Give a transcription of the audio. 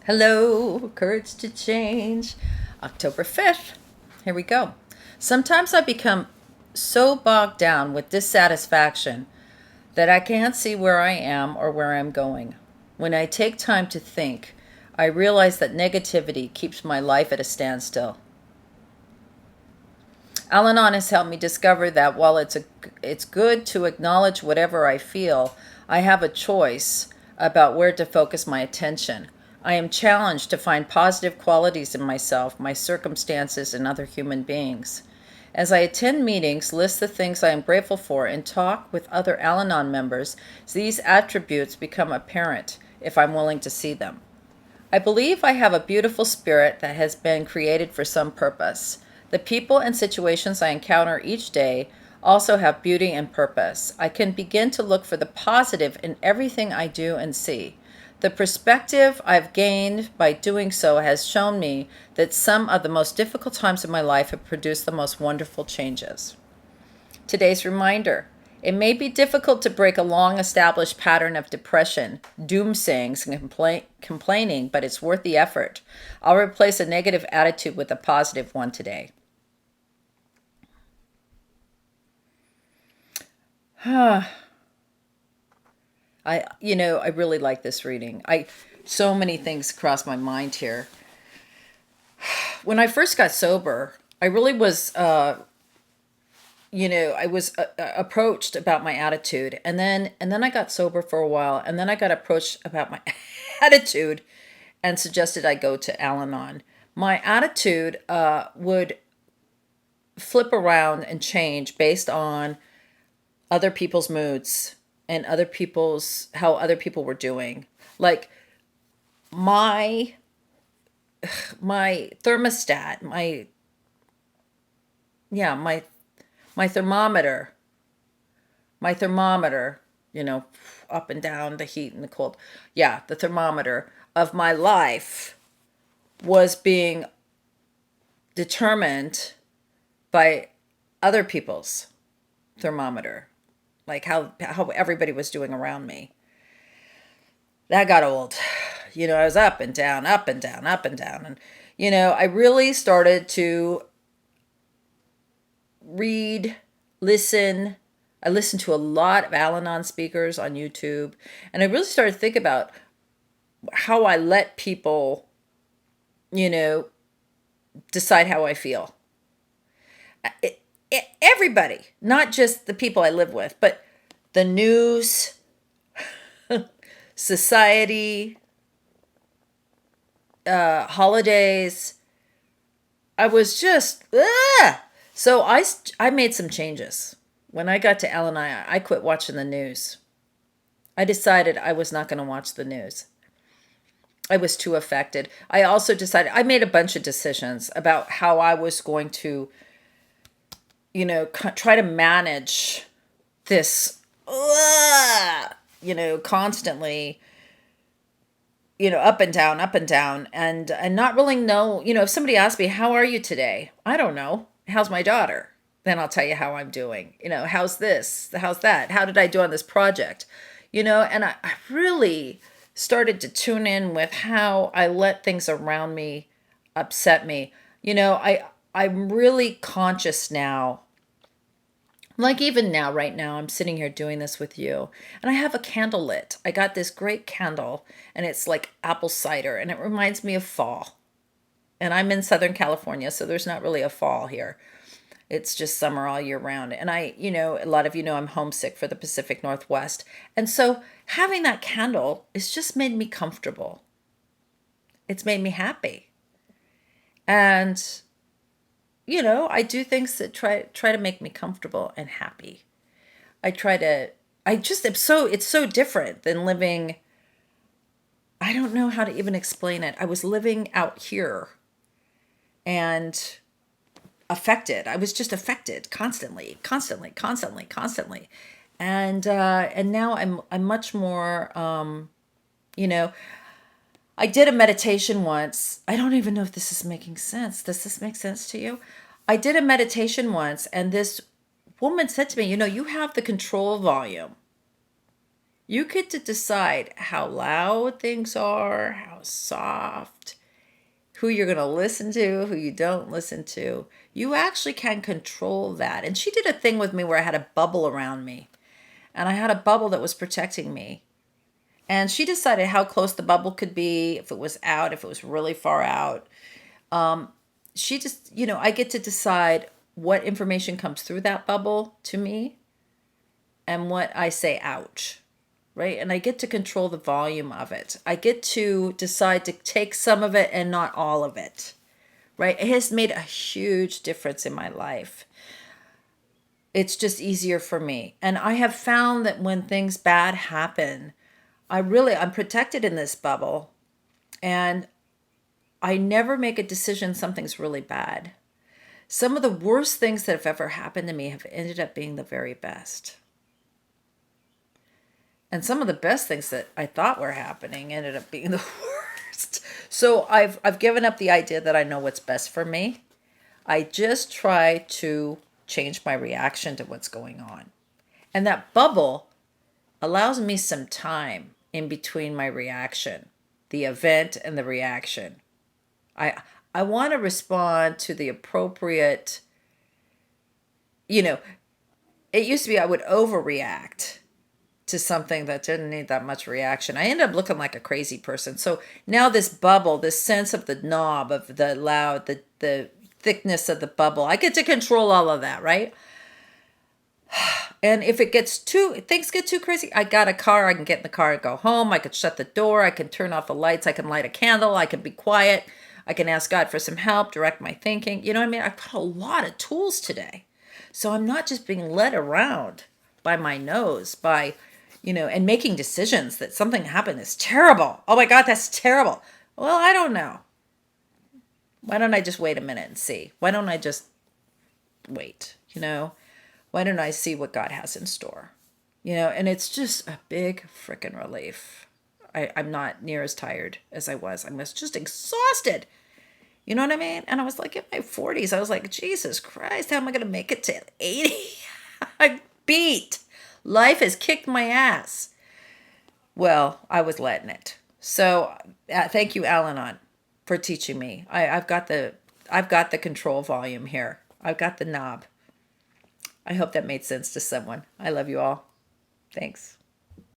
Hello, Courage to Change, October 5th. Here we go. Sometimes I become so bogged down with dissatisfaction that I can't see where I am or where I'm going. When I take time to think, I realize that negativity keeps my life at a standstill. Al-Anon has helped me discover that while it's good to acknowledge whatever I feel, I have a choice about where to focus my attention. I am challenged to find positive qualities in myself, my circumstances, and other human beings. As I attend meetings, list the things I am grateful for, and talk with other Al-Anon members, these attributes become apparent if I'm willing to see them. I believe I have a beautiful spirit that has been created for some purpose. The people and situations I encounter each day also have beauty and purpose. I can begin to look for the positive in everything I do and see. The perspective I've gained by doing so has shown me that some of the most difficult times of my life have produced the most wonderful changes. Today's reminder: it may be difficult to break a long established pattern of depression, doomsayings, and complaining, but it's worth the effort. I'll replace a negative attitude with a positive one today. I really like this reading. So many things cross my mind here. When I first got sober, I really was I was approached about my attitude, and then I got sober for a while, and then I got approached about my attitude, and suggested I go to Al-Anon. My attitude would flip around and change based on other people's moods and how other people were doing. Like my my thermostat, my my thermometer my thermometer, up and down, the heat and the cold. Yeah, the thermometer of my life was being determined by other people's thermometer, like how everybody was doing around me. That got old. I was up and down, up and down, up and down. And, I really started to read, listen. I listened to a lot of Al-Anon speakers on YouTube, and I really started to think about how I let people, decide how I feel. Everybody, not just the people I live with, but the news, society, holidays. I was just, so I made some changes. When I got to Al-Anon, I quit watching the news. I decided I was not going to watch the news. I was too affected. I also decided, I made a bunch of decisions about how I was going to, try to manage this, constantly, up and down, up and down, and not really know, if somebody asked me, how are you today? I don't know. How's my daughter? Then I'll tell you how I'm doing. How's this? How's that? How did I do on this project? And I really started to tune in with how I let things around me upset me. I'm really conscious now. Like even now, right now, I'm sitting here doing this with you, and I have a candle lit. I got this great candle, and it's like apple cider, and it reminds me of fall. And I'm in Southern California, so there's not really a fall here. It's just summer all year round. And a lot of I'm homesick for the Pacific Northwest. And so having that candle has just made me comfortable. It's made me happy. And, I do things that try to make me comfortable and happy. I just am it's so different than living. I don't know how to even explain it. I was living out here and affected. I was just affected constantly, constantly, constantly, constantly. And now I'm much more you know, I did a meditation once. I don't even know if this is making sense. Does this make sense to you? I did a meditation once, and this woman said to me, you have the control volume. You get to decide how loud things are, how soft, who you're going to listen to, who you don't listen to. You actually can control that. And she did a thing with me where I had a bubble around me, and I had a bubble that was protecting me. And she decided how close the bubble could be, if it was out, if it was really far out. She just, I get to decide what information comes through that bubble to me and what I say ouch, right? And I get to control the volume of it. I get to decide to take some of it and not all of it, right? It has made a huge difference in my life. It's just easier for me. And I have found that when things bad happen, I'm protected in this bubble, and I never make a decision something's really bad. Some of the worst things that have ever happened to me have ended up being the very best. And some of the best things that I thought were happening ended up being the worst. So I've given up the idea that I know what's best for me. I just try to change my reaction to what's going on. And that bubble allows me some time in between my reaction, the event and the reaction. I I want to respond to the appropriate, you know, it used to be I would overreact to something that didn't need that much reaction. I ended up looking like a crazy person. So now this bubble, this sense of the knob, of the loud, the thickness of the bubble, I get to control all of that, right? And if things get too crazy, I got a car, I can get in the car and go home. I could shut the door. I can turn off the lights. I can light a candle. I can be quiet. I can ask God for some help, direct my thinking. You know what I mean? I've got a lot of tools today. So I'm not just being led around by my nose, and making decisions that something happened is terrible. Oh my God, that's terrible. Well, I don't know. Why don't I just wait a minute and see? Why don't I just wait? Why don't I see what God has in store? And it's just a big freaking relief. I'm not near as tired as I was. I was just exhausted. You know what I mean? And I was like in my 40s. I was like, Jesus Christ, how am I going to make it to 80? I'm beat. Life has kicked my ass. Well, I was letting it. So thank you, Al-Anon, for teaching me. I've got the control volume here. I've got the knob. I hope that made sense to someone. I love you all. Thanks.